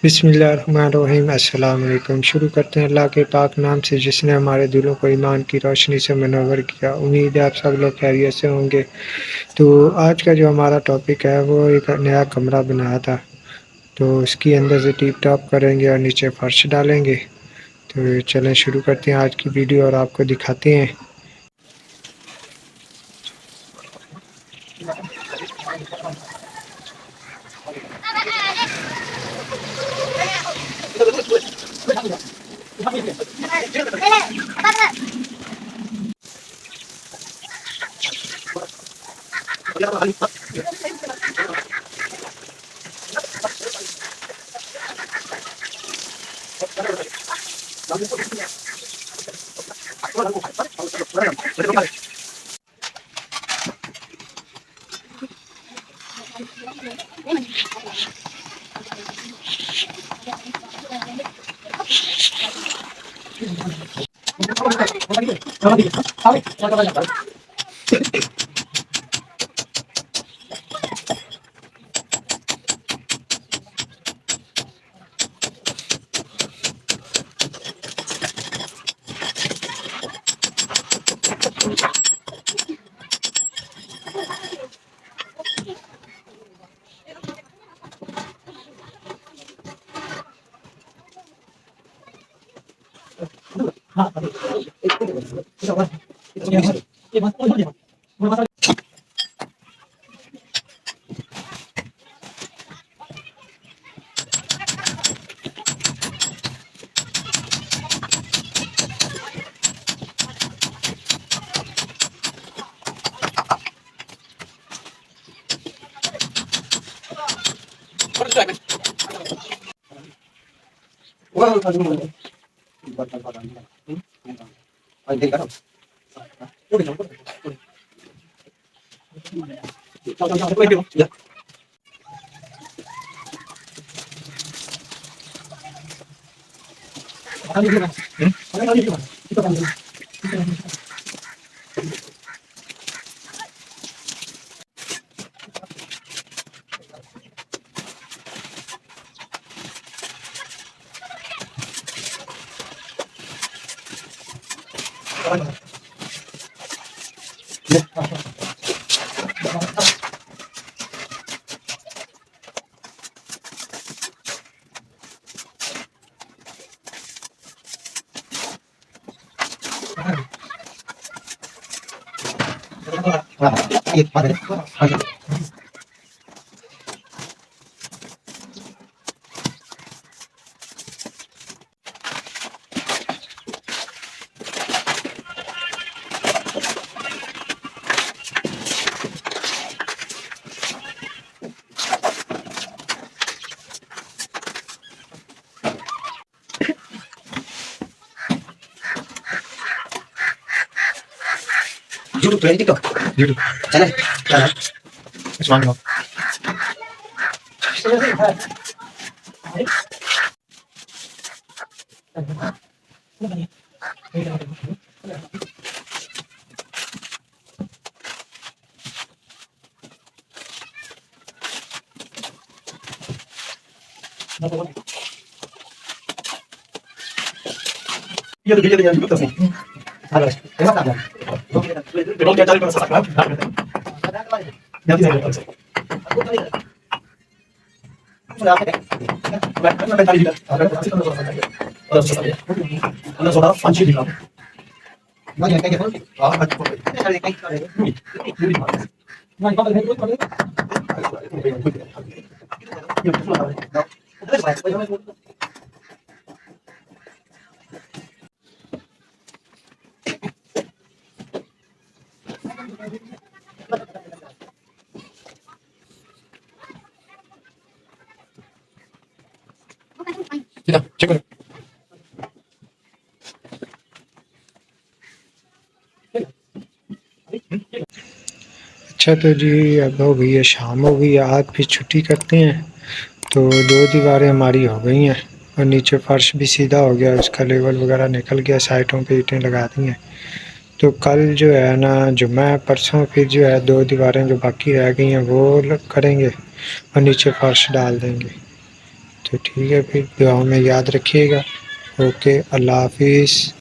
बिस्मिल्लाहिर्रहमानिर्रहीम अस्सलाम वालेकुम। शुरू करते हैं अल्लाह के पाक नाम से जिसने हमारे दिलों को ईमान की रोशनी से मुनव्वर किया। उम्मीद है आप सब लोग खैरियत से होंगे। तो आज का जो हमारा टॉपिक है वो एक नया कमरा बनाया था, तो इसकी अंदर से टीप टॉप करेंगे और नीचे फर्श डालेंगे। तो चलें शुरू करते हैं आज की वीडियो और आपको दिखाते हैं। YouTube tuh TikTok. YouTube. Channel. Channel. Usman Vlog. Iya tuh video yang YouTube terus nih. Halo, terima kasih. Belum dia cari bahasa sakral. Jadi saya tahu. Sudah apa? Kan tadi juga. Ada pasti kan sudah selesai. Ada sudah panci di dalam. Mau yang kayak gitu? Ah, ada kok. Ada kayak gitu. Nah, kalau ada itu kalau tidak, cek dulu. अच्छा तो जी अब हो गई है शाम, हो गई है, आज भी छुट्टी करते हैं। तो दो दीवारें हमारी हो गई हैं और नीचे फर्श भी सीधा हो गया, उसका लेवल वगैरह निकल गया, साइडों पे ईंटें लगा दी हैं। तो कल जो है ना जुम्मा है, परसों फिर जो है दो दीवारें जो बाकी रह गई हैं वो करेंगे और नीचे फर्श डाल देंगे। तो ठीक है फिर दुआओं में याद रखिएगा। ओके, अल्लाह हाफ़िज़।